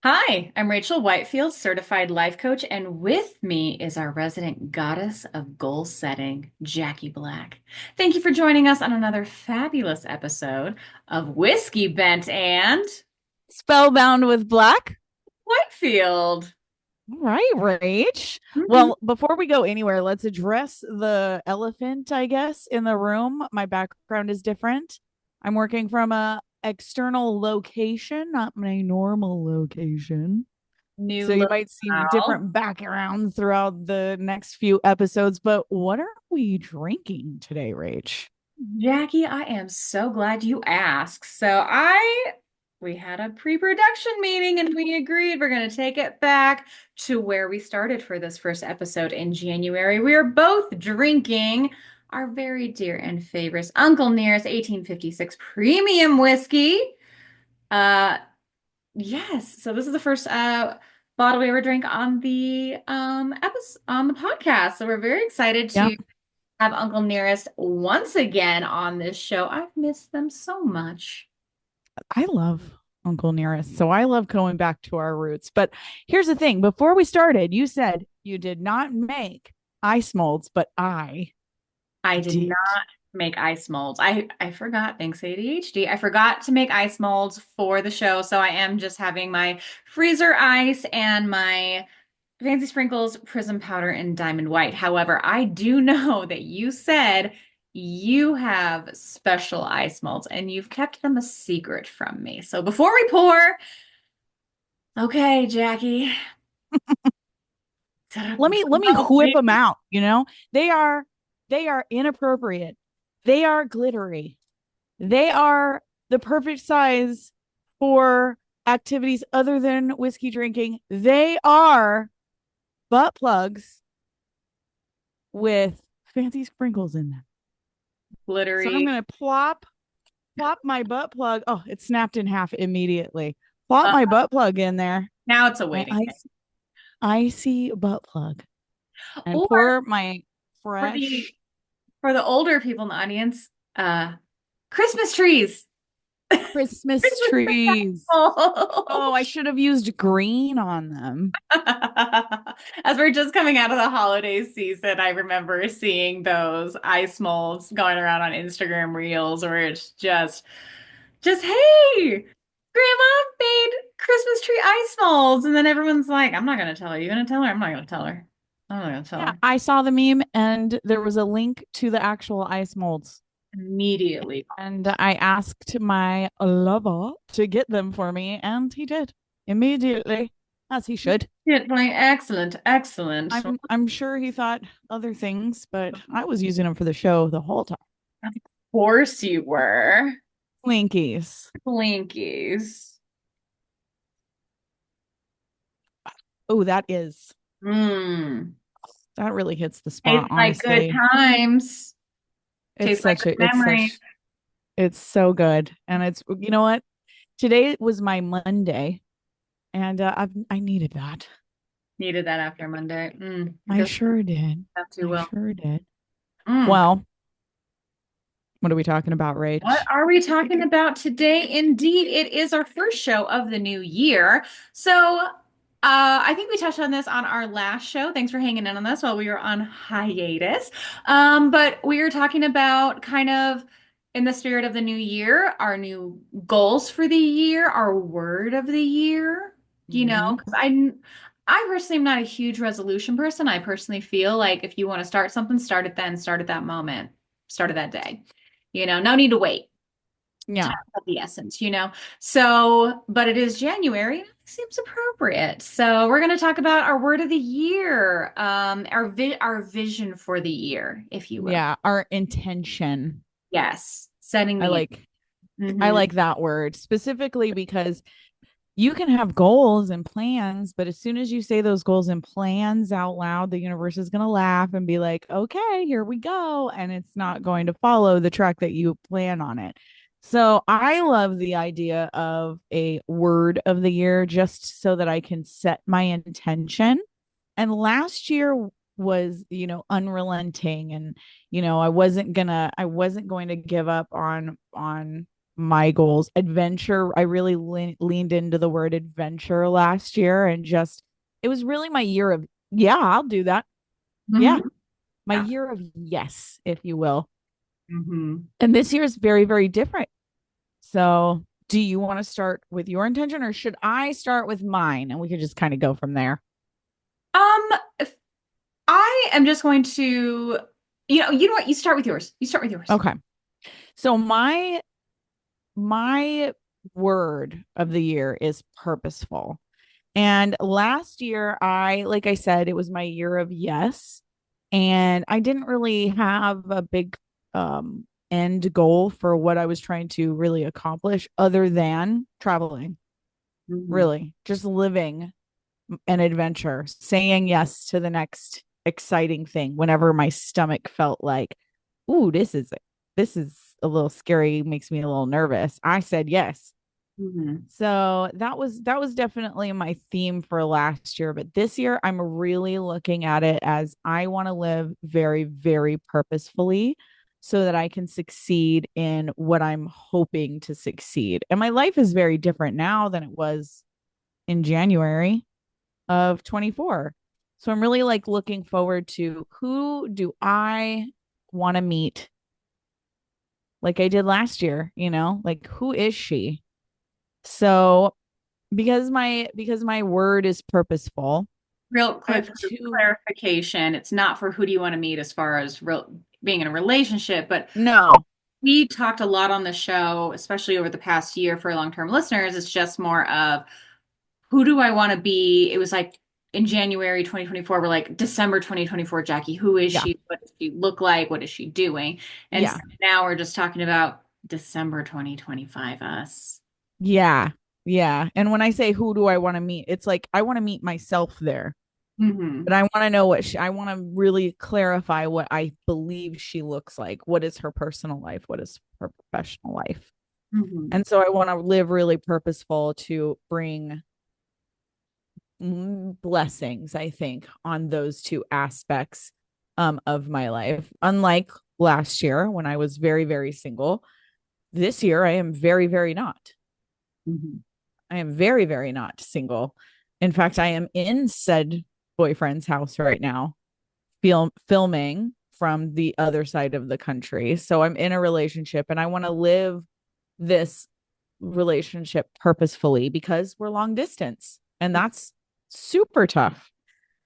Hi, I'm Rachel Whitefield, certified life coach, and with me is our resident goddess of goal setting, Jackie Black. Thank you for joining us on another fabulous episode of Whiskey Bent and Spellbound with Black. Whitefield. All right, Rach. Mhm. Well, before we go anywhere, let's address the elephant, I guess, in the room. My background is different. I'm working from a external location, not my normal location. New So you might see locale. different backgrounds throughout the next few episodes. But what are we drinking today, Rach? Jackie, I am so glad you asked. We had a pre-production meeting and we agreed we're going to take it back to where we started for this first episode in January. We are both drinking our very dear and favorite Uncle Nearest 1856 premium whiskey. Uh, yes. So this is the first bottle we ever drank on the episode on the podcast. So we're very excited Yeah, to have Uncle Nearest once again on this show. I've missed them so much. I love Uncle Nearest. So I love going back to our roots. But here's the thing, before we started, you said you did not make ice molds, but I I did did. not make ice molds. I forgot, thanks ADHD. I forgot to make ice molds for the show, so I am just having my freezer ice and my Fancy Sprinkles Prism Powder and Diamond White. However, I do know that you said you have special ice molds and you've kept them a secret from me. So before we pour, okay, Jackie. Let me whip them out, They are inappropriate. They are glittery. They are the perfect size for activities other than whiskey drinking. They are butt plugs with fancy sprinkles in them. So I'm Glittery. gonna plop my butt plug. Oh, it snapped in half immediately. Plop Uh, my butt plug in there, Now it's a my waiting game. icy butt plug, and Or pour my for the fresh for the older people in the audience, Christmas trees. Christmas Christmas trees. Oh, apple. I should have used green on them. As we're just coming out of the holiday season, I remember seeing those ice molds going around on Instagram Reels where it's just hey, Grandma made Christmas tree ice molds, and then everyone's like, "I'm not gonna tell her. You gonna tell her? I'm not gonna tell her. I'm not gonna tell Yeah, her." I saw the meme and there was a link to the actual ice molds. Immediately. And I asked my lover to get them for me, and he did immediately, as he should. Excellent, excellent. I'm sure he thought other things, but I was using them for the show the whole time. Of course you were. Twinkies. Blinkies. Oh, Mmm. that really hits the spot, Tastes like good honestly. times. It's Tastes like such good a it's memories. such it's so good. And it's you know what? Today was my Monday, and I needed that. Needed that after Monday. I Just sure did. not too I well. sure did. Mm. Well, what are we talking about, What Rach? are we talking about today? Indeed, it is our first show of the new year. I think we touched on this on our last show. Thanks for hanging in on this while we were on hiatus. But we were talking about kind of in the spirit of the new year, our new goals for the year, our word of the year, Mm-hmm. because I personally am not a huge resolution person. I personally feel like if you want to start something, start it then, start at that moment, start it that day. No need to wait. Yeah. Time of the essence. So, but it is January. It seems appropriate. So we're going to talk about our word of the year, our vision for the year, if you will. Yeah. Our intention. Yes, setting I the. like I Mhm. like that word specifically because you can have goals and plans, but as soon as you say those goals and plans out loud, the universe is going to laugh and be like, okay, here we go. And it's not going to follow the track that you plan on it. So I love the idea of a word of the year just so that I can set my intention. And last year was, unrelenting, and I wasn't going to give up on my goals. Adventure, I really leaned into the word adventure last year and just, it was really my year of, yeah, I'll do that. Yeah, Hmm. my Yeah. year of yes, if you will. Hmm. And this year is very, very different. So, do you want to start with your intention or should I start with mine and we could just kind of go from there? If I am just going to, you know what? You start with yours. You start with yours. Okay. So my word of the year is purposeful. And last year, like I said, it was my year of yes. And I didn't really have a big end goal for what I was trying to really accomplish other than traveling, Hmm. really, just living an adventure, saying yes to the next exciting thing whenever my stomach felt like, ooh, this is a little scary, makes me a little nervous. I said yes. Hmm. So that was definitely my theme for last year, but this year I'm really looking at it as I want to live very, very purposefully so that I can succeed in what I'm hoping to succeed. And my life is very different now than it was in January of 24. So I'm really like looking forward to who do I want to meet like I did last year, like who is she? So because my word is purposeful, Real I quick have for two. clarification, it's not for who do you want to meet as far as being in a relationship, but No. we talked a lot on the show, especially over the past year for long-term listeners. It's just more of who do I want to be? It was like in January 2024, we're like December 2024, Jackie, who is Yeah. she? What does she look like? What is she doing? And so Yeah. now we're just talking about December 2025 us. Yeah. Yeah. And when I say who do I want to meet, it's like I want to meet myself there. But Hmm. I want to know I want to really clarify what I believe she looks like. What is her personal life? What is her professional life? Hmm. And so I want to live really purposeful to bring blessings, I think, on those two aspects of my life. Unlike last year when I was very, very single, this year I am very, very not. Hmm. I am very, very not single. In fact, I am in said boyfriend's house right now, filming from the other side of the country. So I'm in a relationship and I want to live this relationship purposefully because we're long distance and that's super tough.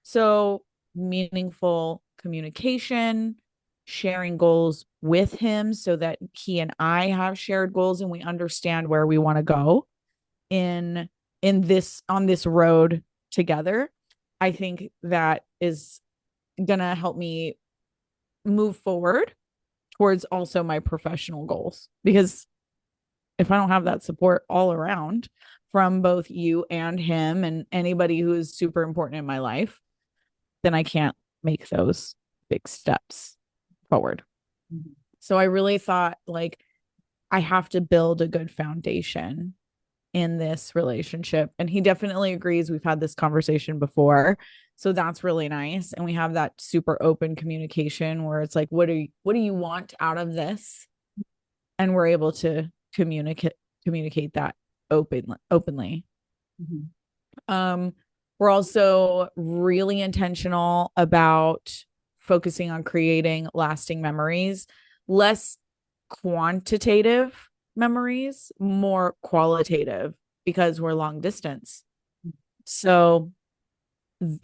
So, meaningful communication, sharing goals with him so that he and I have shared goals and we understand where we want to go in this on this road together. I think that is going to help me move forward towards also my professional goals because if I don't have that support all around from both you and him and anybody who is super important in my life, then I can't make those big steps forward. So I really thought like I have to build a good foundation in this relationship. And he definitely agrees. We've had this conversation before. So that's really nice. And we have that super open communication where it's like, what do you want out of this? And we're able to communicate that openly. Hmm. Um, we're also really intentional about focusing on creating lasting memories, less quantitative memories, more qualitative because we're long distance. So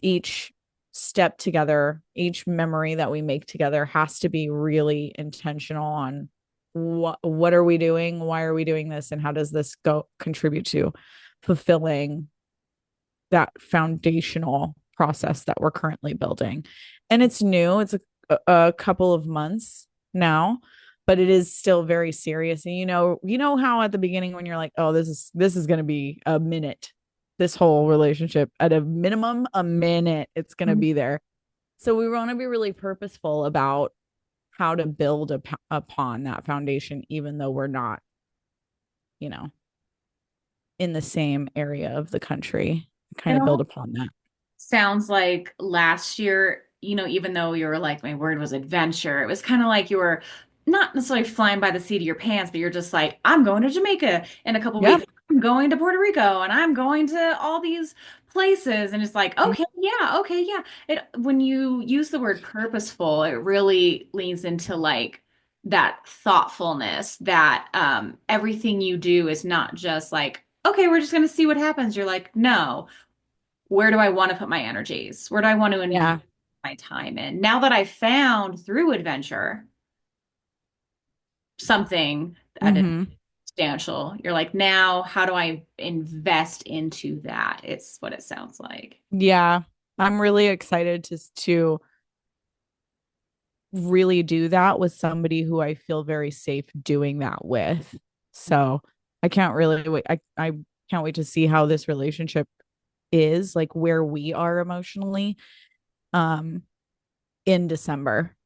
each step together, each memory that we make together has to be really intentional on what are we doing, why are we doing this, and how does this go contribute to fulfilling that foundational process that we're currently building. And it's new, it's a couple of months now, but it is still very serious. And you know how at the beginning when you're like, oh, this is going to be a minute, this whole relationship at a minimum, a minute, it's going to be there. So we want to be really purposeful about how to build upon that foundation, even though we're not, you know, in the same area of the country, It kind of build almost upon that. sounds like last year, even though you were like, my word was adventure, it was kind of like you were not necessarily flying by the seat of your pants, but you're just like, I'm going to Jamaica in a couple weeks. Yep. I'm going to Puerto Rico and I'm going to all these places. And it's like, okay, yeah. It when you use the word purposeful, it really leans into like that thoughtfulness that everything you do is not just like, okay, we're just gonna see what happens. You're like, no, where do I want to put my energies? Where do I want to invest Yeah. my time in? Now that I found through adventure something that is Mm-hmm. substantial, you're like, now how do I invest into that? It's what it sounds like. Yeah. I'm really excited to really do that with somebody who I feel very safe doing that with. So I can't really wait. I can't wait to see how this relationship is, like where we are emotionally um in December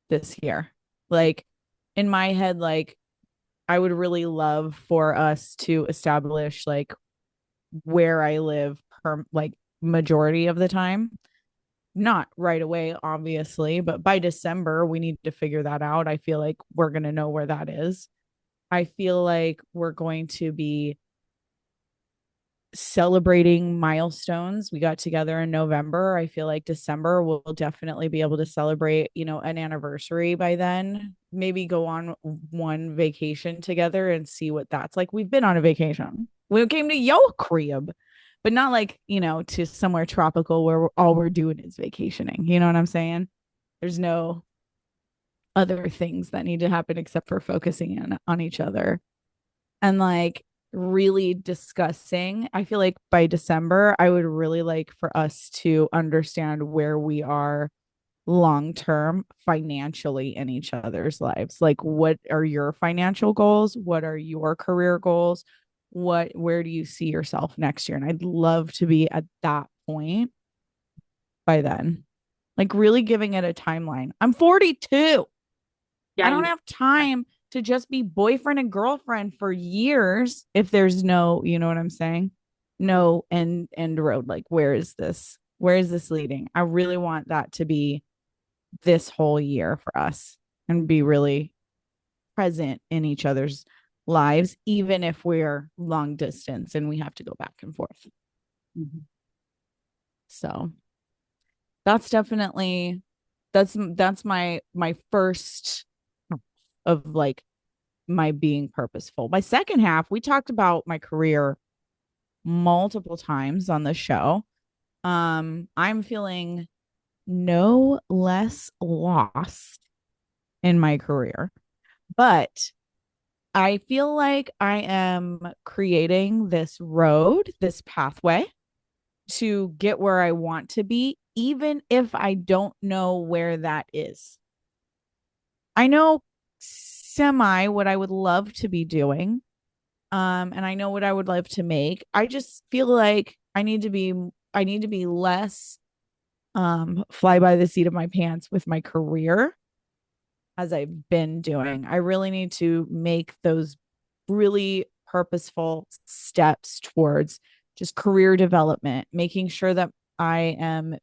this year. Like in my head, like I would really love for us to establish like where I live per like majority of the time. Not right away, obviously, but by December, we need to figure that out. I feel like we're going to know where that is. I feel like we're going to be celebrating milestones. We got together in November. I feel like December we'll definitely be able to celebrate, an anniversary by then. Maybe go on one vacation together and see what that's like. We've been on a vacation. We came to your crib, but not like, to somewhere tropical where all we're doing is vacationing. You know what I'm saying? There's no other things that need to happen except for focusing on each other and like really discussing. I feel like by December, I would really like for us to understand where we are long term financially in each other's lives. Like, what are your financial goals? What are your career goals? Where do you see yourself next year? And I'd love to be at that point by then, like really giving it a timeline. I'm 42. Yeah, I don't you have time to just be boyfriend and girlfriend for years if there's no, you know what I'm saying? No end road. Like, where is this? Where is this leading? I really want that to be this whole year for us and be really present in each other's lives, even if we're long distance and we have to go back and forth. Mhm. So that's definitely that's my first of like my being purposeful. My second half, we talked about my career multiple times on the show. I'm feeling no less lost in my career, but I feel like I am creating this road, this pathway to get where I want to be, even if I don't know where that is. I know semi what I would love to be doing. And I know what I would love to make. I just feel like I need to be less fly by the seat of my pants with my career as I've been doing. I really need to make those really purposeful steps towards just career development, making sure that I am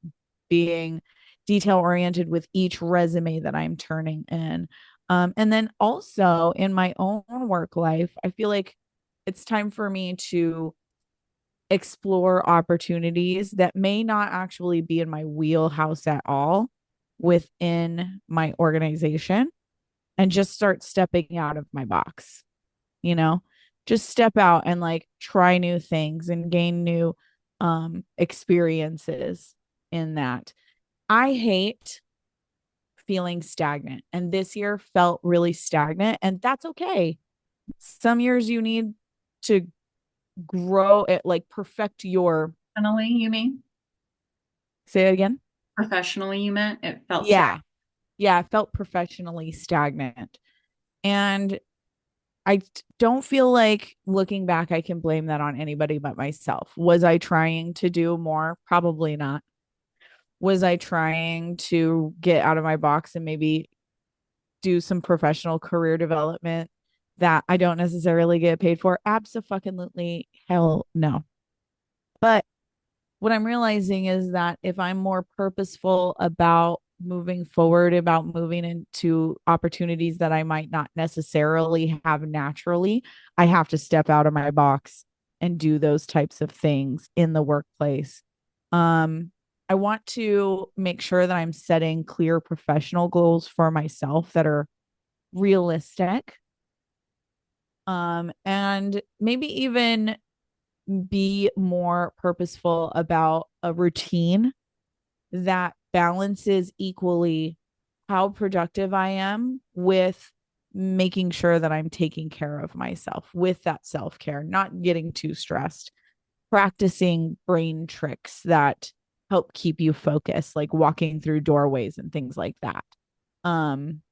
being detail oriented with each resume that I'm turning in. And then also in my own work life, I feel like it's time for me to explore opportunities that may not actually be in my wheelhouse at all within my organization and just start stepping out of my box, you know, just step out and like try new things and gain new experiences in that. I hate feeling stagnant, and this year felt really stagnant, and that's okay. Some years you need to grow it, like perfect your, Professionally, you mean? say it again. Professionally, you meant it felt stagnant. Yeah. Yeah, I felt professionally stagnant. And I don't feel like looking back, I can blame that on anybody but myself. Was I trying to do more? Probably not. Was I trying to get out of my box and maybe do some professional career development that I don't necessarily get paid for? Absolutely hell no. But what I'm realizing is that if I'm more purposeful about moving forward about moving into opportunities that I might not necessarily have naturally, I have to step out of my box and do those types of things in the workplace. Um, I want to make sure that I'm setting clear professional goals for myself that are realistic. And maybe even be more purposeful about a routine that balances equally how productive I am with making sure that I'm taking care of myself with that self care, not getting too stressed, practicing brain tricks that help keep you focused, like walking through doorways and things like that.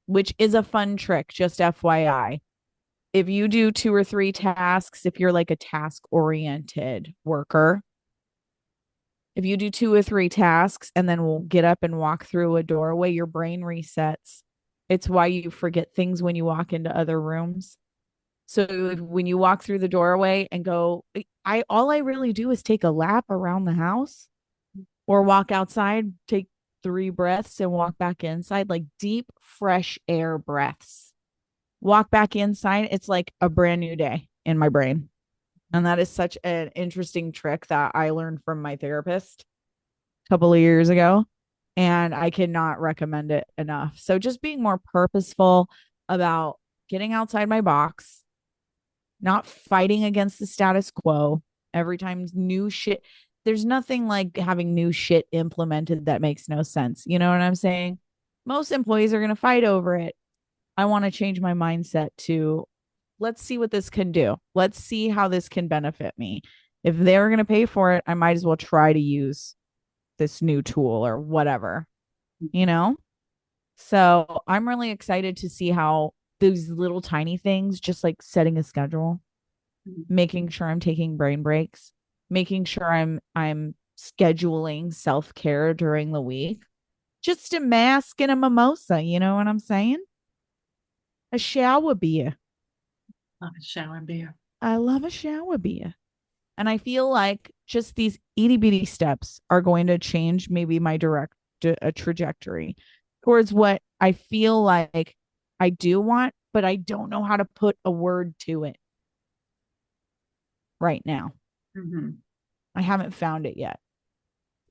Which is a fun trick, just FYI. If you do 2 or 3 tasks, if you're like a task oriented worker, if you do 2 or 3 tasks and then we'll get up and walk through a doorway, your brain resets. It's why you forget things when you walk into other rooms. So when you walk through the doorway and go, I all I really do is take a lap around the house or walk outside, take 3 breaths and walk back inside, like deep, fresh air breaths. Walk back inside. It's like a brand new day in my brain. And that is such an interesting trick that I learned from my therapist a couple of years ago. And I cannot recommend it enough. So just being more purposeful about getting outside my box, not fighting against the status quo every time new shit. There's nothing like having new shit implemented that makes no sense. You know what I'm saying? Most employees are going to fight over it. I want to change my mindset to let's see what this can do. Let's see how this can benefit me. If they're going to pay for it, I might as well try to use this new tool or whatever, you know? So I'm really excited to see how those little tiny things, just like setting a schedule, making sure I'm taking brain breaks, making sure I'm scheduling self-care during the week. Just a mask and a mimosa, you know what I'm saying? A shower beer. Love a shower beer. I love a shower beer. And I feel like just these itty bitty steps are going to change maybe my direct a trajectory towards what I feel like I do want, but I don't know how to put a word to it right now. Mm-hmm. I haven't found it yet.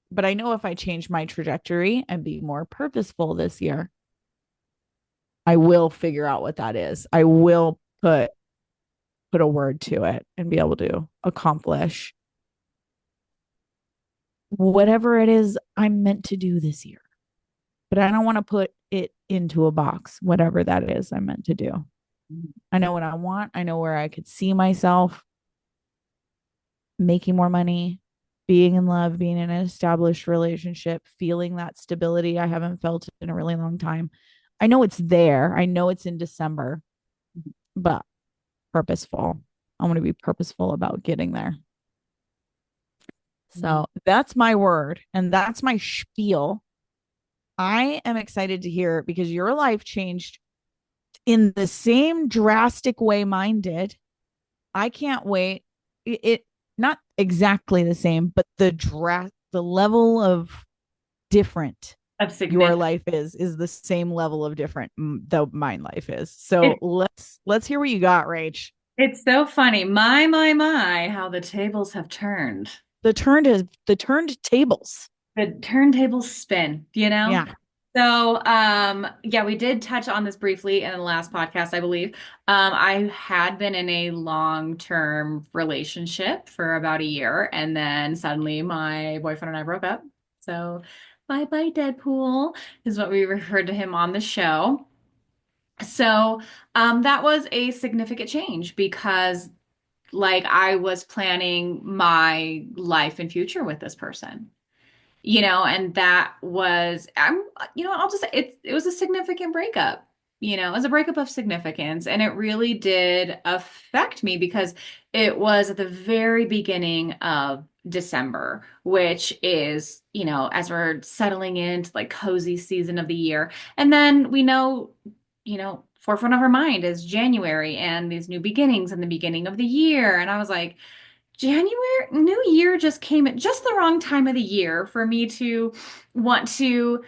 But I know if I change my trajectory and be more purposeful this year, I will figure out what that is. I will put a word to it and be able to accomplish whatever it is I'm meant to do this year. But I don't want to put it into a box, whatever that is I'm meant to do. I know what I want. I know where I could see myself making more money, being in love, being in an established relationship, feeling that stability I haven't felt in a really long time. I know it's there. I know it's in December, but purposeful. I want to be purposeful about getting there. So that's my word and that's my spiel. I am excited to hear it because your life changed in the same drastic way mine did. I can't wait. It not exactly the same, but the level of different Of your significance. life is the same level of different though mine life is. So It, let's hear what you got, Rach. it's so funny. My, how the tables have turned. The turned tables. The turntables spin, you know? Yeah. So, yeah, we did touch on this briefly in the last podcast, I believe. I had been in a long-term relationship for about a year, and then suddenly my boyfriend and I broke up. So, bye bye, Deadpool, is what we referred to him on the show. So, that was a significant change because, like, I was planning my life and future with this person, and that was, I'll just say it was a significant breakup. It was a breakup of significance, and it really did affect me because it was at the very beginning of December, which is, as we're settling into like cozy season of the year. And then we know, forefront of our mind is January and these new beginnings and the beginning of the year. And I was like, January, New Year just came at just the wrong time of the year for me to want to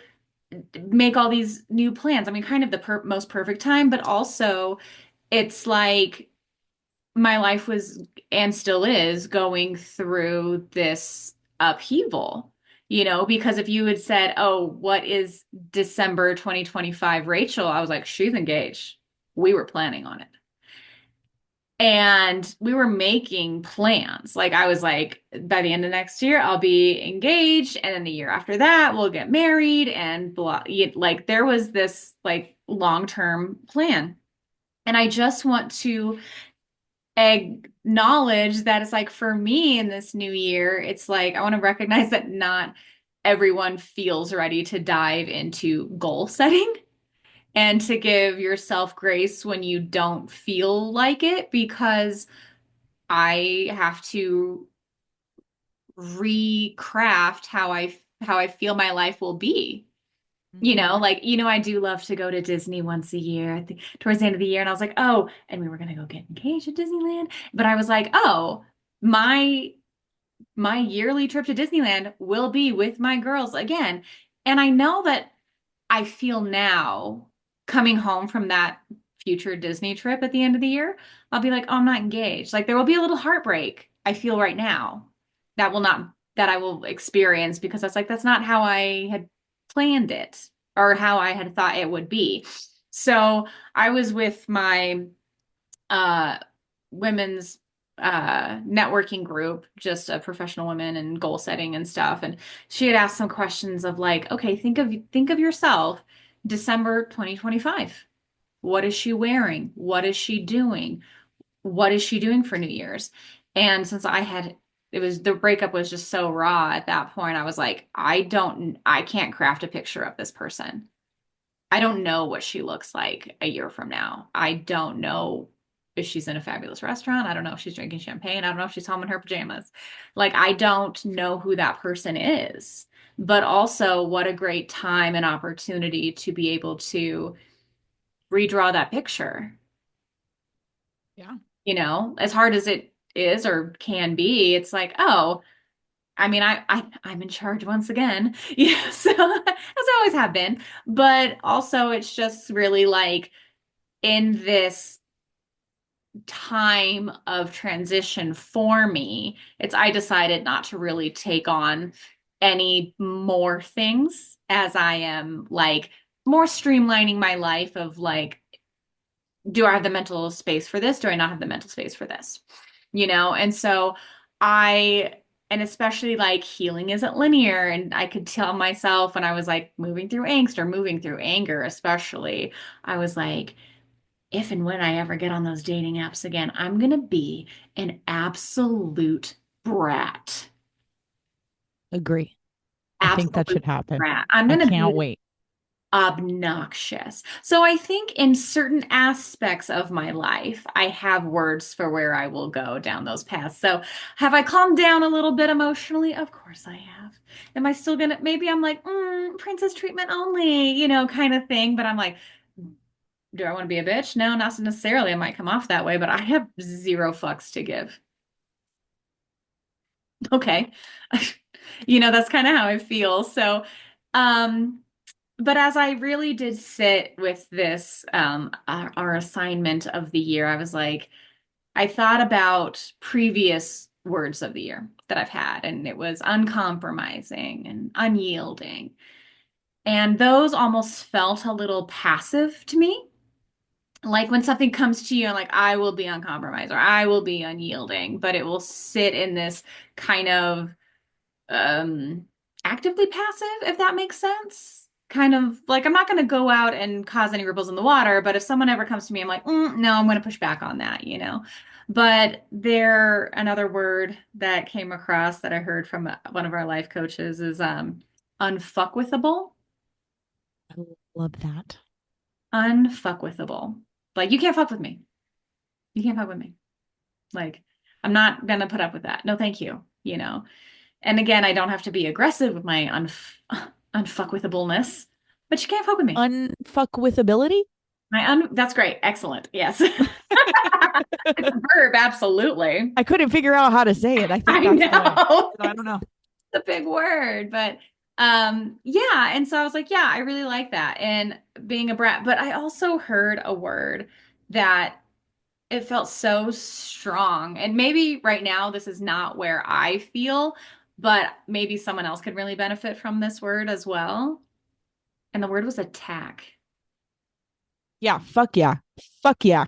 make all these new plans. I mean, kind of the most perfect time, but also it's like my life was and still is going through this upheaval, because if you had said, "Oh, what is December 2025 Rachel?" I was like, "She's engaged. We were planning on it." And we were making plans. Like I was like, by the end of next year, I'll be engaged, and then the year after that, we'll get married and blah. Like there was this like long-term plan. And I just want to acknowledge that it's like for me in this new year, it's like I want to recognize that not everyone feels ready to dive into goal setting and to give yourself grace when you don't feel like it, because I have to recraft how I feel my life will be. Mhm. Like, I do love to go to Disney once a year, I think towards the end of the year. And I was like, oh, and we were gonna go get engaged at Disneyland. But I was like, oh, my yearly trip to Disneyland will be with my girls again. And I know that I feel now coming home from that future Disney trip at the end of the year, I'll be like, oh, I'm not engaged. Like there will be a little heartbreak I feel right now that will not, that I will experience, because that's like, that's not how I had planned it or how I had thought it would be. So I was with my uh women's networking group, just a professional women and goal setting and stuff. And she had asked some questions of like, okay, think of yourself December 2025. What is she wearing? What is she doing? What is she doing for New Year's? And since it was the breakup was just so raw at that point, I was like, I can't craft a picture of this person. I don't know what she looks like a year from now. I don't know if she's in a fabulous restaurant. I don't know if she's drinking champagne. I don't know if she's home in her pajamas. Like, I don't know who that person is. But also, what a great time and opportunity to be able to redraw that picture. Yeah. As hard as it is or can be, it's like, oh, I mean, I'm in charge once again. Yeah, so as I always have been. But also, it's just really like in this time of transition for me, I decided not to really take on any more things as I am like more streamlining my life of like, do I have the mental space for this? Do I not have the mental space for this? And so I, and especially like healing isn't linear. And I could tell myself when I was like moving through angst or moving through anger, especially, I was like, if and when I ever get on those dating apps again, I'm going to be an absolute brat. Agree. I think that Absolute should happen. brat. I'm I going to be can't wait. obnoxious. So I think in certain aspects of my life, I have words for where I will go down those paths. So have I calmed down a little bit emotionally? Of course I have. Am I still gonna, maybe I'm like, princess treatment only, kind of thing. But I'm like, do I want to be a bitch? No, not necessarily. I might come off that way, but I have zero fucks to give. Okay. That's kind of how I feel. So, um, but as I really did sit with this, our assignment of the year, I was like, I thought about previous words of the year that I've had, and it was uncompromising and unyielding. And those almost felt a little passive to me. Like when something comes to you, and like, I will be uncompromised or I will be unyielding, but it will sit in this kind of um actively passive, if that makes sense. Kind of like I'm not going to go out and cause any ripples in the water, but if someone ever comes to me, I'm like, no, I'm going to push back on that. But another word that came across that I heard from one of our life coaches is unfuckwithable. I love that. Unfuckwithable. Like you can't fuck with me. You can't fuck with me. Like I'm not going to put up with that. No, thank you. And again, I don't have to be aggressive with my unfuckwithableness, but you can't fuck with me. Unfuck with ability. That's great. Excellent. Yes. It's a verb, absolutely. I couldn't figure out how to say it. I think I that's the way. know. I don't know. It's a big word, but Yeah, and so I was like, yeah, I really like that. And being a brat, but I also heard a word that it felt so strong. And maybe right now this is not where I feel, but maybe someone else could really benefit from this word as well. And the word was attack. Yeah, fuck yeah. Fuck yeah.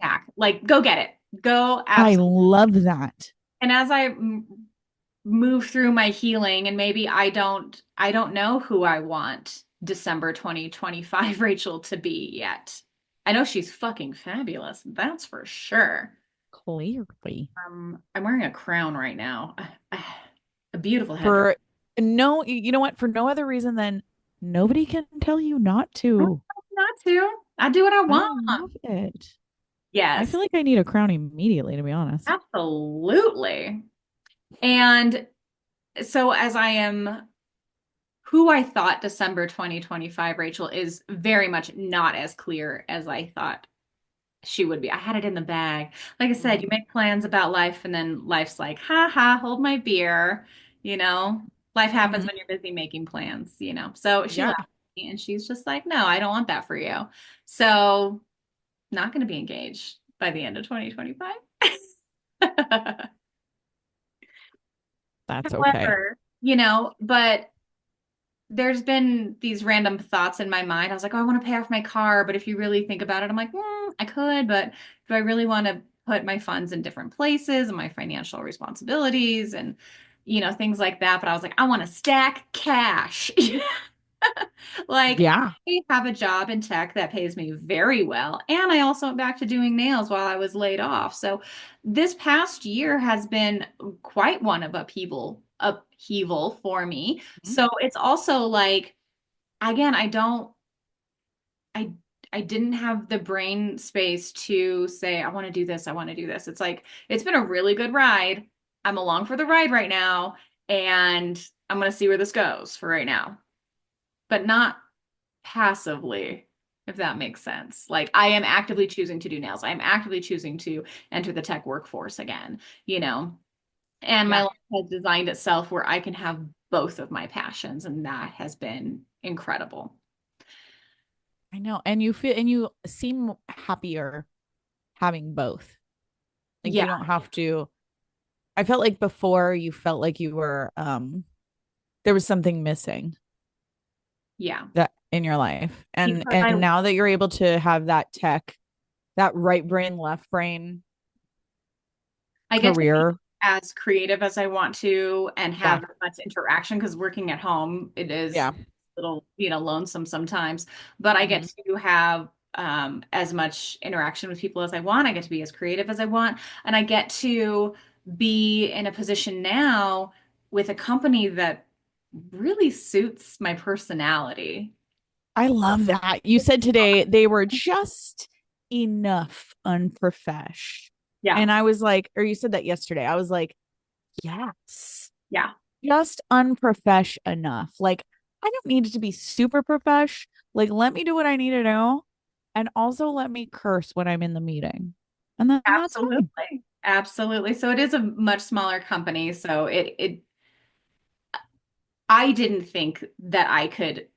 Attack. Like, go get it. Go I absolutely. love that. And as I move through my healing, and maybe I don't know who I want December 2025 Rachel to be yet. I know she's fucking fabulous. That's for sure. Clearly. I'm wearing a crown right now. A beautiful headdress. For no, you know what? For no other reason than nobody can tell you not to. Not to. I do what I I want. love it. I Yes, feel like I need a crown immediately, to be honest. absolutely. And so as I am who I thought December 2025 Rachel is very much not as clear as I thought she would be. I had it in the bag. Like I said, you Mhm. make plans about life and then life's like, ha ha, hold my beer. You know, life happens Mhm. when you're busy making plans, you know. So she Yeah, left me and she's just like, no, I don't want that for you. So not going to be engaged by the end of 2025. that's okay. However, but there's been these random thoughts in my mind. I was like, oh, I want to pay off my car. But if you really think about it, I'm like, I could, but do I really want to put my funds in different places and my financial responsibilities and, things like that? But I was like, I want to stack cash. Like, Yeah. I have a job in tech that pays me very well. And I also went back to doing nails while I was laid off. So this past year has been quite one of upheaval for me. Mhm. So it's also like, again, I I didn't have the brain space to say, I want to do this, I want to do this. It's like it's been a really good ride. I'm along for the ride right now, and I'm gonna see where this goes for right now. But not passively, if that makes sense. Like I am actively choosing to do nails. I am actively choosing to enter the tech workforce again, you know. And my Yeah. life has designed itself where I can have both of my passions, and that has been incredible. I know. And you feel and you seem happier having both. Like Yeah, you don't have to. I felt like before you felt like you were there was something missing yeah. that in your life. Because And now that you're able to have that tech, that right brain, left brain I get to be career. as creative as I want to and Yeah. have as much interaction because working at home, it is Yeah. a little, lonesome sometimes. But I get Mhm. to have as much interaction with people as I want. I get to be as creative as I want. And I get to be in a position now with a company that really suits my personality. I love that. You said today they were just enough unprofesh. Yeah. And I was like, or you said that yesterday. I was like, yes, Yeah. just unprofesh enough. Like, I don't need it to be super profesh. Like, let me do what I need to do. And also let me curse when I'm in the meeting. And that's fine. Absolutely. Absolutely. So it is a much smaller company. So I didn't think that I could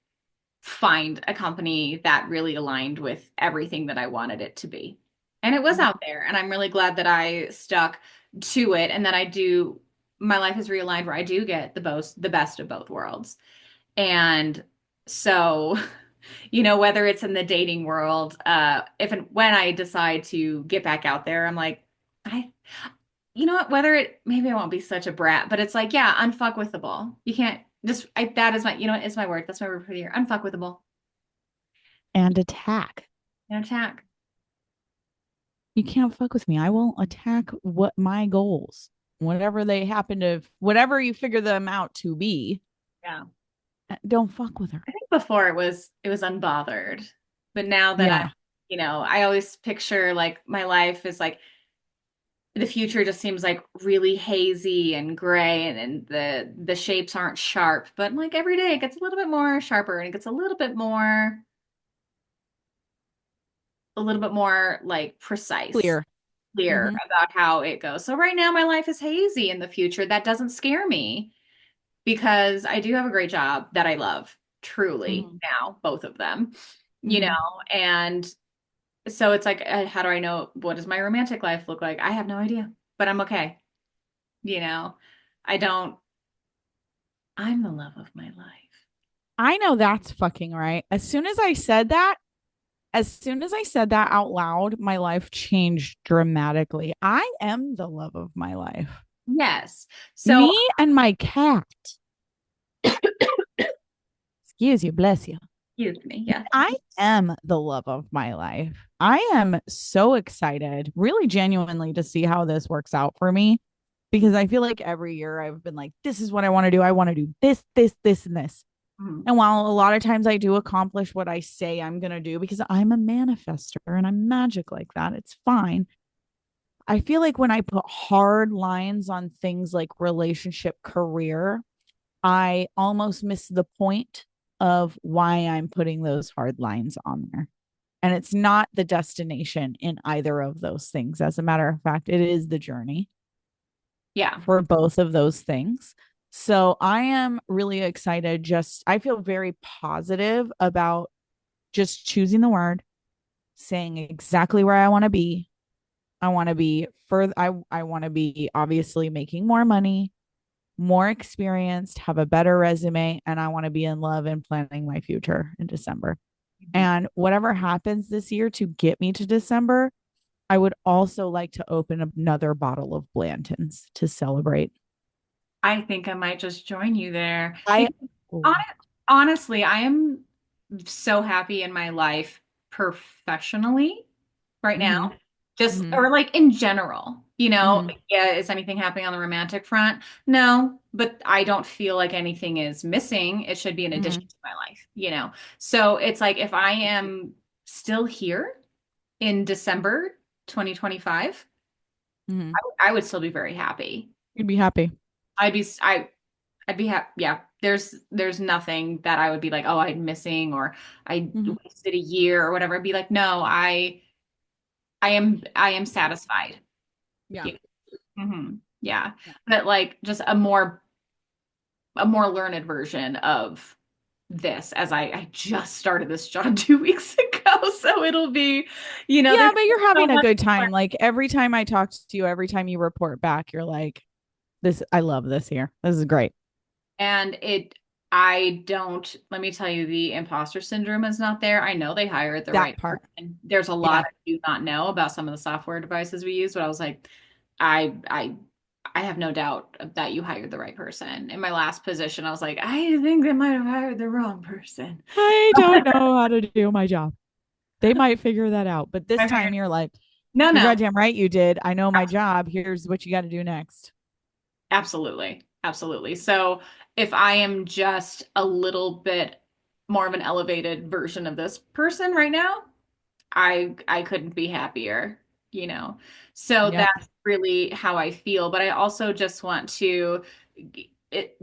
find a company that really aligned with everything that I wanted it to be. And it was Mhm. out there. And I'm really glad that I stuck to it and that my life is realigned where I do get the best of both worlds. And so, whether it's in the dating world, if and when I decide to get back out there, I'm like, I you know what? Whether maybe I won't be such a brat, but it's like, yeah, unfuckwithable. You can't that is it's my word. That's my word for the year. Unfuckwithable. And attack. An attack. You can't fuck with me. I will attack what my goals, whatever you figure them out to be. Yeah. Don't fuck with her. I think before it was unbothered. But now that Yeah. I always picture like my life is like the future just seems like really hazy and gray and the shapes aren't sharp. But like every day it gets a little bit more sharper and it gets a little bit more like precise, Clear. clear Hmm. about how it goes. So right now my life is hazy in the future. That doesn't scare me because I do have a great job that I love truly Mhm. now, both of them, you Mhm. know, and so it's like, how do I know what does my romantic life look like? I have no idea, but I'm okay. You know, I don't, I'm the love of my life. I know that's fucking right. As soon as I said that out loud, my life changed dramatically. I am the love of my life. Yes. So, Me and my cat. Excuse you, bless you. excuse me. Yeah. I am the love of my life. I am so excited, really genuinely, to see how this works out for me because I feel like every year I've been like, this is what I want to do. I want to do this, this, this, and this. Mhm. And while a lot of times I do accomplish what I say I'm going to do because I'm a manifester and I'm magic like that, it's fine. I feel like when I put hard lines on things like relationship, career, I almost miss the point of why I'm putting those hard lines on there. And it's not the destination in either of those things. As a matter of fact, it is the journey Yeah. for both of those things. So I am really excited. I feel very positive about just choosing the word, saying exactly where I want to be. I want to be further. I want to be obviously making more money, more experienced, have a better resume, and I want to be in love and planning my future in December. Mhm. And whatever happens this year to get me to December, I would also like to open another bottle of Blanton's to celebrate. I think I might just join you there I because hon- oh, honestly, I am so happy in my life professionally right now. mm-hmm, Just, mm-hmm, or like in general, mm-hmm, yeah, is anything happening on the romantic front? No, but I don't feel like anything is missing. It should be an addition mm-hmm, to my life. So it's like if I am still here in December 2025, mm-hmm. I would still be very happy. You'd be happy. I'd be, I, I'd be happy. Yeah, there's nothing that I would be like, oh, I'm missing or I Mm-hmm. wasted a year or whatever. I'd be like, no, I am satisfied. Yeah. Yeah. Yeah. Yeah. But like just a more learned version of this as I just started this job 2 weeks ago. So it'll be, Yeah, there's but you're so having a much good to learn. time. Like every time I talk to you, every time you report back, you're like, this, I love this here. This is great. And I don't, let me tell you, the imposter syndrome is not there. I know they hired the That right part. person. There's a Yeah. lot I do not know about some of the software devices we use, but I was like, I, I, I have no doubt that you hired the right person. In my last position, I was like, I think they might have hired the wrong person. I don't know how to do my job. They might figure that out. But this I figured, time you're like, no, you're no, goddamn right you did. I know my job. Here's what you got to do next. absolutely, absolutely. So if I am just a little bit more of an elevated version of this person right now, I couldn't be happier. So Yep. that's really how I feel. But I also just want to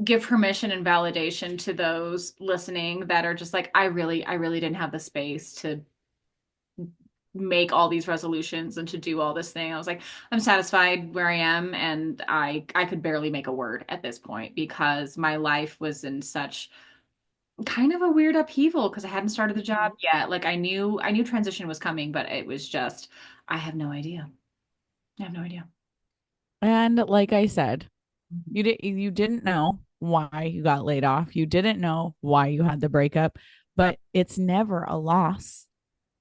give permission and validation to those listening that are just like, I really didn't have the space to make all these resolutions and to do all this thing. I was like, I'm satisfied where I am, and I could barely make a word at this point because my life was in such kind of a weird upheaval because I hadn't started the job Mhm. yet. Like I knew transition was coming, but it was just I have no idea. I have no idea. And like I said, Mhm. you didn't know why you got laid off. You didn't know why you had the breakup, but it's never a loss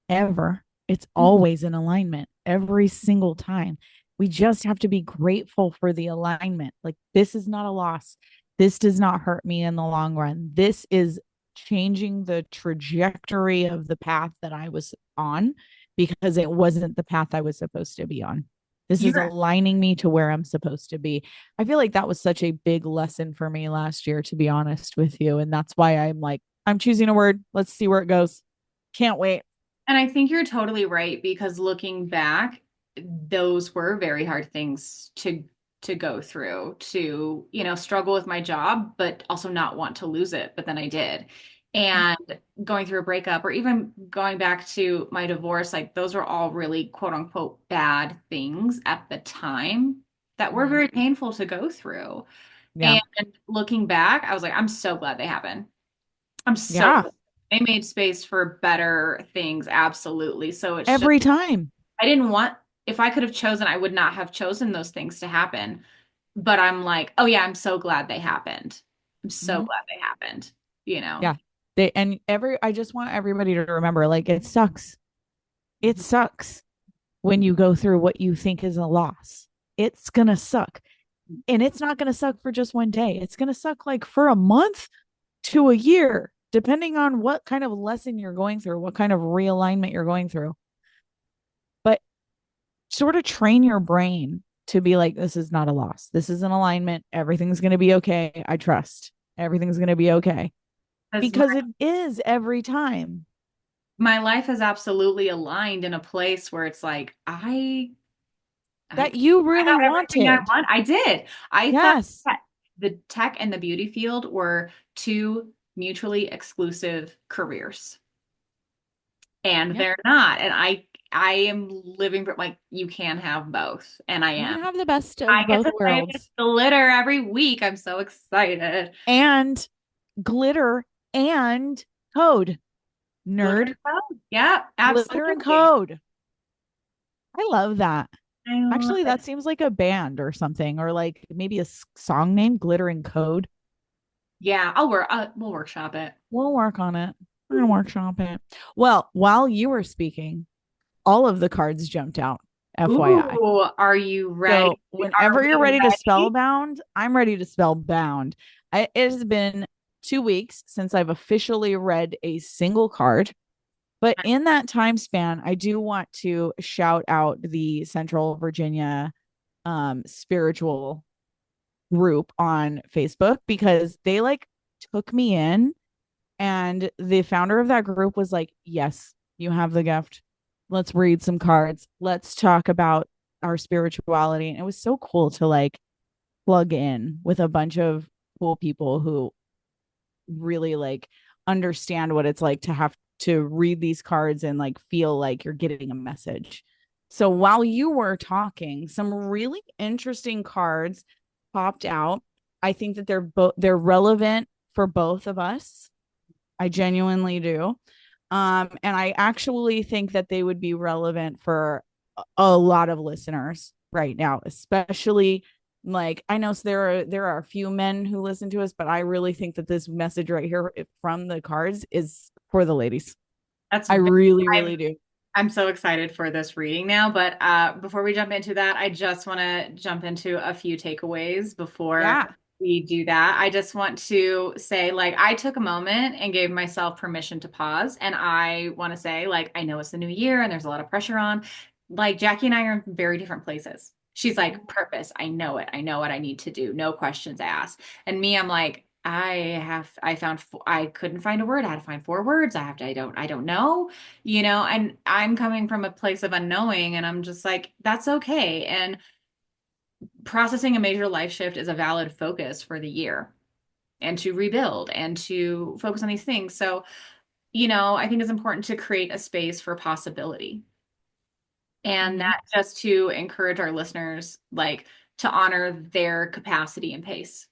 ever. It's always in alignment every single time. We just have to be grateful for the alignment. Like, this is not a loss. This does not hurt me in the long run. This is changing the trajectory of the path that I was on because it wasn't the path I was supposed to be on. This is You're aligning me to where I'm supposed to be. I feel like that was such a big lesson for me last year, to be honest with you. And that's why I'm like, I'm choosing a word. Let's see where it goes. Can't wait. And I think you're totally right because looking back, those were very hard things to go through, to struggle with my job, but also not want to lose it. But then I did. And going through a breakup or even going back to my divorce, like those were all really quote unquote bad things at the time that were Mm-hmm. very painful to go through. Yeah. And looking back, I was like, I'm so glad they happened. I'm so Yeah. glad. They made space for better things, absolutely. So it's just, Every time. I didn't want, if I could have chosen, I would not have chosen those things to happen. But I'm like, oh yeah, I'm so glad they happened. I'm so Mhm. glad they happened, you know? Yeah. I just want everybody to remember like it sucks. It sucks when you go through what you think is a loss. It's going to suck. And it's not going to suck for just one day. It's going to suck like for a month to a year, depending on what kind of lesson you're going through, what kind of realignment you're going through. But sort of train your brain to be like, this is not a loss. This is an alignment. Everything's going to be okay. I trust everything's going to be okay Because because it is every time. my life is absolutely aligned in a place where it's like, I That you I really got everything I wanted. want. I did. I thought Yes. that the tech and the beauty field were two mutually exclusive careers, and Yep. they're not. And I am living for like you can have both, and I You can am. have the best I of get both to say this worlds glitter every week. I'm so excited. and glitter and code. Glitter Nerd, and code. Yeah, glitter and absolutely. code. I love that. I love Actually, it. that seems like a band or something, or like maybe a song name, Glitter and Code. Yeah, we'll workshop it. We'll work on it. We're gonna workshop it. Well, while you were speaking, all of the cards jumped out. FYI. Ooh, are you So ready? Are whenever we you're ready to ready? spellbound, I'm ready to spellbound. It has been 2 weeks since I've officially read a single card. But in that time span, I do want to shout out the Central Virginia spiritual group on Facebook because they like took me in, and the founder of that group was like, "Yes, you have the gift. Let's read some cards. Let's talk about our spirituality." And it was so cool to like plug in with a bunch of cool people who really like understand what it's like to have to read these cards and like feel like you're getting a message. So while you were talking, some really interesting cards popped out. I think that they're relevant for both of us. I genuinely do. And I actually think that they would be relevant for a lot of listeners right now, especially like I know there are a few men who listen to us, but I really think that this message right here from the cards is for the ladies. That's I very, really, I'm really do. I'm so excited for this reading now, but before we jump into that, I just want to jump into a few takeaways before Yeah. we do that. I just want to say, like, I took a moment and gave myself permission to pause. And I want to say, like, I know it's the new year and there's a lot of pressure on. Like, Jackie and I are in very different places. She's like, purpose. I know it. I know what I need to do. No questions asked. And me, I'm like, I couldn't find a word. I had to find 4 words. I don't know, and I'm coming from a place of unknowing, and I'm just like, that's okay. And processing a major life shift is a valid focus for the year and to rebuild and to focus on these things. So, I think it's important to create a space for possibility. And Mm-hmm. that just to encourage our listeners, like to honor their capacity and pace.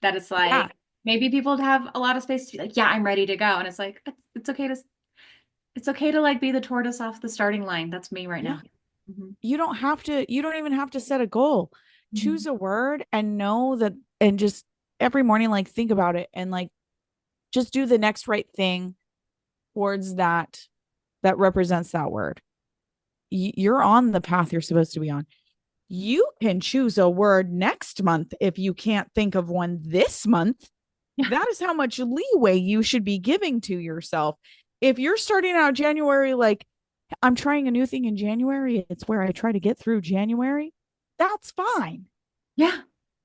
That it's Yeah. like maybe people have a lot of space to be like, yeah, I'm ready to go. And it's like, it's okay to like be the tortoise off the starting line. That's me right Yeah. now. Mhm. You don't even have to set a goal. Choose Mhm. a word and know that, and just every morning, like think about it and like just do the next right thing towards that represents that word. You're on the path you're supposed to be on. You can choose a word next month if you can't think of one this month. Yeah. That is how much leeway you should be giving to yourself. If you're starting out January, like I'm trying a new thing in January, it's where I try to get through January. That's fine. Yeah.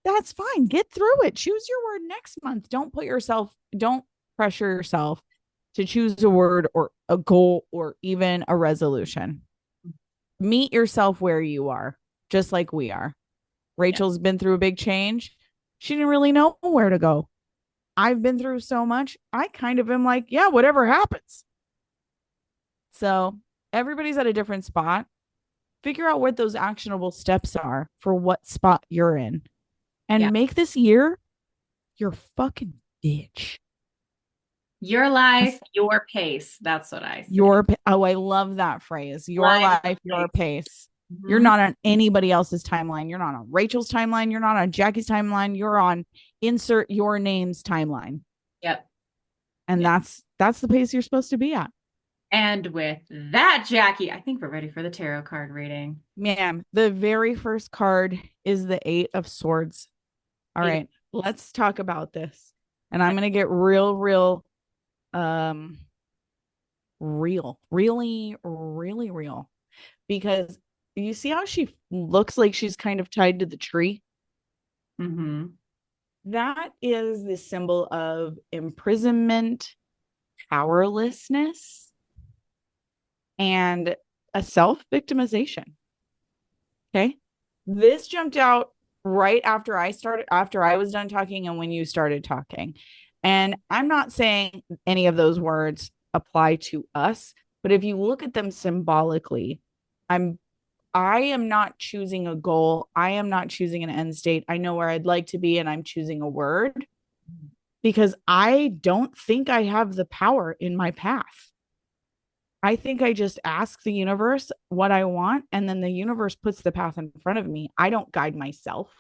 That's fine. Get through it. Choose your word next month. Don't pressure yourself to choose a word or a goal or even a resolution. Meet yourself where you are, just like we are. Yeah. Rachel's been through a big change. She didn't really know where to go. I've been through so much. I kind of am like, yeah, whatever happens. So everybody's at a different spot. Figure out what those actionable steps are for what spot you're in Yeah. and make this year your fucking bitch. Your life, your pace. That's what I say. Oh, I love that phrase. Your Life, life, your your pace. pace. You're Hmm. not on anybody else's timeline. You're not on Rachel's timeline. You're not on Jackie's timeline. You're on insert your name's timeline. Yep. And Yeah. that's the pace you're supposed to be at. And with that, Jackie, I think we're ready for the tarot card reading. Man, the very first card is the 8 of Swords. All Eight of- right, let's talk about this. And I'm going to get real um really real, because you see how she looks like she's kind of tied to the tree? Mhm. That is the symbol of imprisonment, powerlessness, and a self victimization. Okay. This jumped out right after I was done talking and when you started talking. And I'm not saying any of those words apply to us, but if you look at them symbolically, I'm I am not choosing a goal. I am not choosing an end state. I know where I'd like to be and I'm choosing a word because I don't think I have the power in my path. I think I just ask the universe what I want, and then the universe puts the path in front of me. I don't guide myself.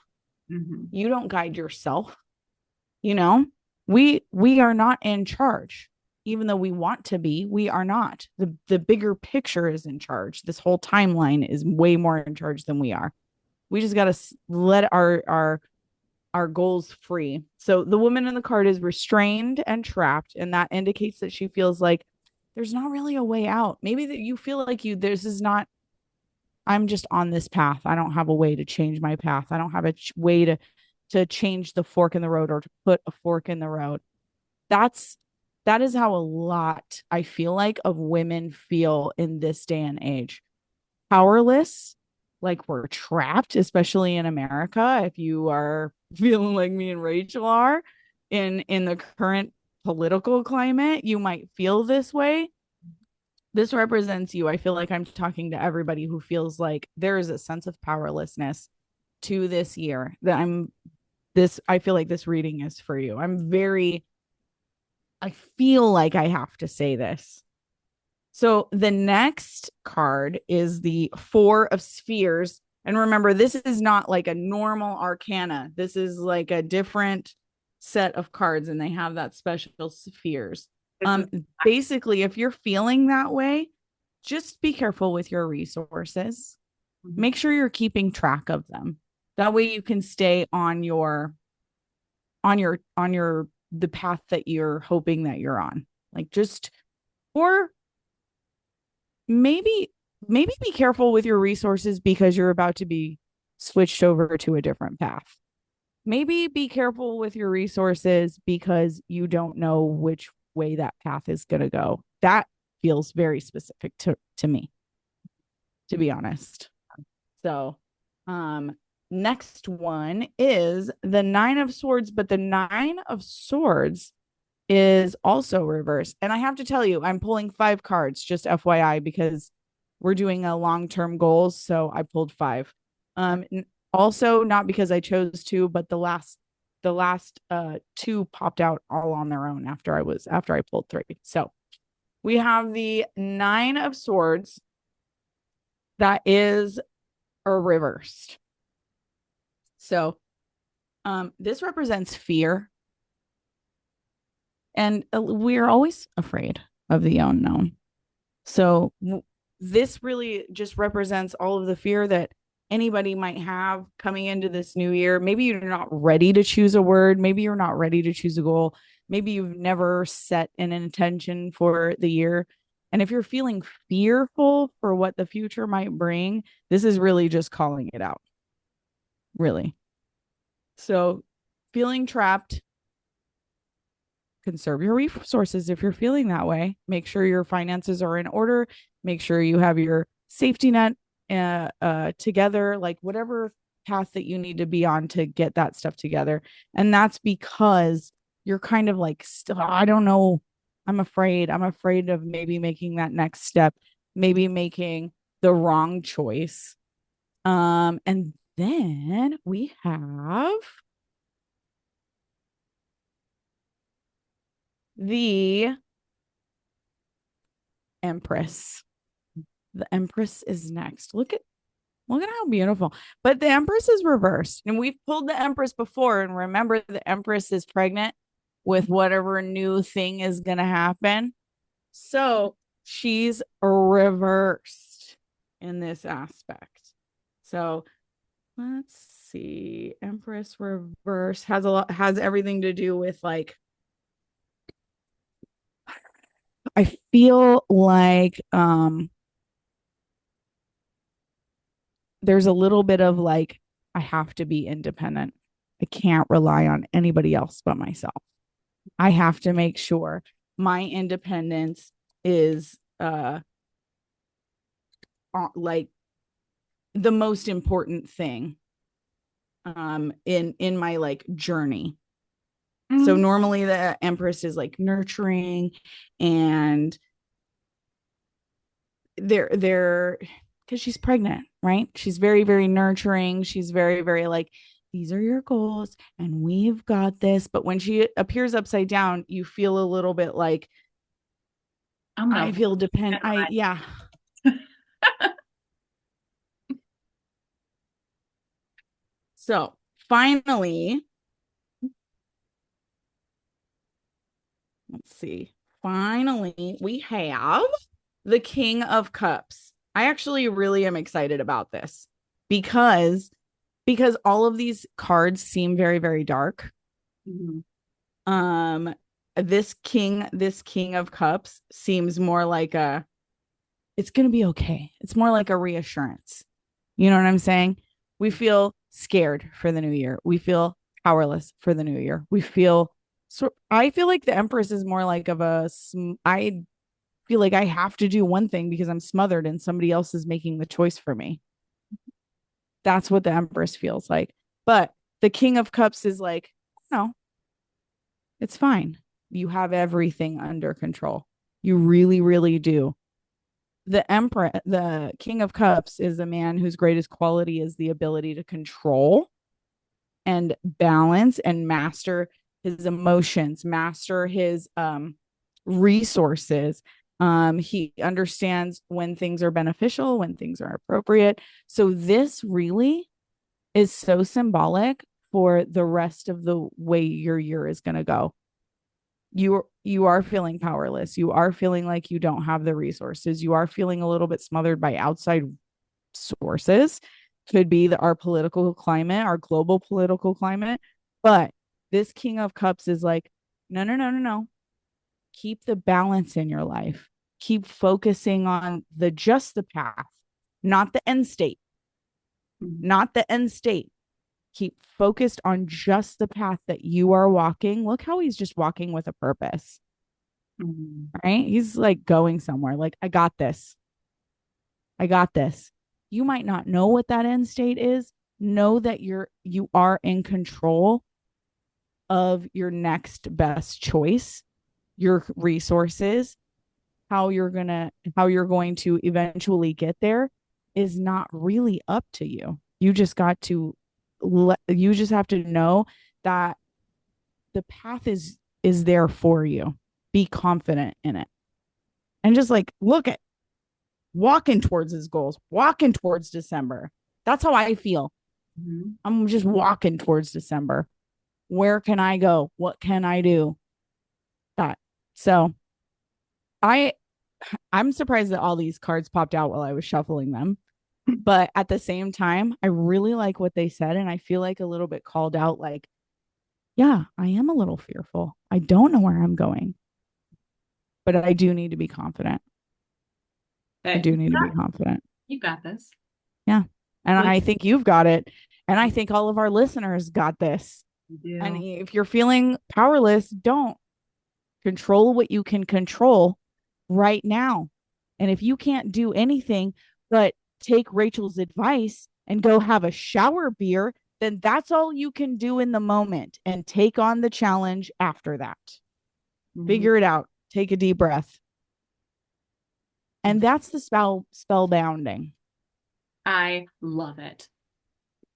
Mhm. You don't guide yourself. You know, we are not in charge. Even though we want to be, we are not. The bigger picture is in charge. This whole timeline is way more in charge than we are. We just got to let our goals free. So the woman in the card is restrained and trapped, and that indicates that she feels like there's not really a way out. Maybe that you feel like this is not, I'm just on this path. I don't have a way to change my path. I don't have a way to change the fork in the road or to put a fork in the road. That's that is how a lot I feel like of women feel in this day and age. Powerless, like we're trapped, especially in America. If you are feeling like me and Rachel are in the current political climate, you might feel this way. This represents you. I feel like I'm talking to everybody who feels like there is a sense of powerlessness to this year. That I feel like this reading is for you. I feel like I have to say this. So the next card is the Four of Spheres. And remember, this is not like a normal arcana. This is like a different set of cards, and they have that special spheres. This is Basically, if you're feeling that way, just be careful with your resources. Mhm. Make sure you're keeping track of them. That way you can stay on your the path that you're hoping that you're on. Like just or maybe be careful with your resources because you're about to be switched over to a different path. Maybe be careful with your resources because you don't know which way that path is going to go. That feels very specific to me, to be honest. So, next one is the 9 of Swords, but the 9 of Swords is also reversed. And I have to tell you, I'm pulling 5 cards, just FYI, because we're doing a long-term goals. So I pulled 5. Also not because I chose to, but the last 2 popped out all on their own after I pulled 3. So we have the 9 of Swords that is a reversed. So this represents fear. And we're always afraid of the unknown. So this really just represents all of the fear that anybody might have coming into this new year. Maybe you're not ready to choose a word. Maybe you're not ready to choose a goal. Maybe you've never set an intention for the year. And if you're feeling fearful for what the future might bring, this is really just calling it out. Really. So feeling trapped, conserve your resources if you're feeling that way. Make sure your finances are in order. Make sure you have your safety net together, like whatever path that you need to be on to get that stuff together. And that's because you're kind of like, still, I don't know. I'm afraid. I'm afraid of maybe making that next step, maybe making the wrong choice. And then we have the Empress. The Empress is next. Look at how beautiful. But the Empress is reversed. And we've pulled the Empress before. And remember, the Empress is pregnant with whatever new thing is going to happen. So she's reversed in this aspect. So let's see. Empress reverse has everything to do with like I feel like there's a little bit of like I have to be independent. I can't rely on anybody else but myself. I have to make sure my independence is like the most important thing in my like journey. So Mm, normally the Empress is like nurturing and they're because she's pregnant, right? She's very, very nurturing. She's very, very like, these are your goals and we've got this. But when she appears upside down, you feel a little bit like, I'm I gonna feel depend. Yeah. So finally, let's see. Finally, we have the King of Cups. I actually really am excited about this because all of these cards seem very, very dark. Mhm. Um, this king of cups seems more like a it's gonna be okay. It's more like a reassurance. You know what I'm saying? We feel scared for the new year. We feel powerless for the new year. We feel so I feel like the Empress is more like of I feel like I have to do one thing because I'm smothered and somebody else is making the choice for me. That's what the Empress feels like. But the King of Cups is like, no, it's fine. You have everything under control. You really, really do. The King of Cups is a man whose greatest quality is the ability to control and balance and master his emotions, master his resources. He understands when things are beneficial, when things are appropriate. So this really is so symbolic for the rest of the way your year is going to go. You are feeling powerless. You are feeling like you don't have the resources. You are feeling a little bit smothered by outside sources. Could be our political climate, our global political climate. But this King of Cups is like, no, no, no, no, no. Keep the balance in your life. Keep focusing on the path, not the end state, Mhm. not the end state. Keep focused on just the path that you are walking. Look how he's just walking with a purpose, Mhm. right? He's like going somewhere. Like, I got this. I got this. You might not know what that end state is. Know that you are in control of your next best choice, your resources, how you're going to eventually get there is not really up to you. You just have to know that the path is there for you. Be confident in it. And just like look at walking towards his goals, walking towards December. That's how I feel. Mhm. I'm just walking towards December. Where can I go? What can I do? That. So I I'm surprised that all these cards popped out while I was shuffling them. But at the same time, I really like what they said. And I feel like a little bit called out, like, yeah, I am a little fearful. I don't know where I'm going, but I do need to be confident. I Hey, do need to be confident. you got this. Yeah. And Well, I think you've got it. And I think all of our listeners got this. you And do. if you're feeling powerless, don't control what you can control right now. And if you can't do anything but take Rachel's advice and go have a shower beer, then that's all you can do in the moment and take on the challenge after that. Mhm. Figure it out. Take a deep breath. And that's the spellbounding. I love it.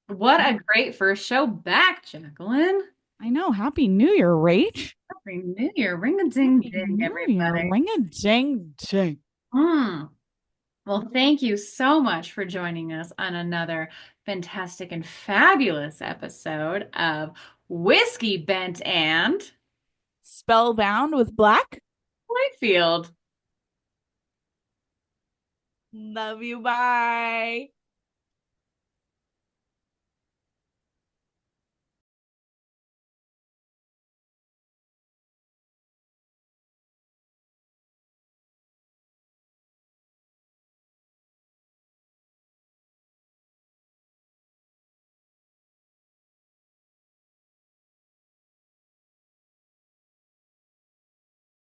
What a great first show back, Jacqueline. I know. Happy New Year, Rach. Happy New Year. Ring a ding Happy ding, New Year. everybody. Ring a ding ding. Mm. Well, thank you so much for joining us on another fantastic and fabulous episode of Whiskey Bent and Spellbound with Black. Whitefield. Love you. Bye.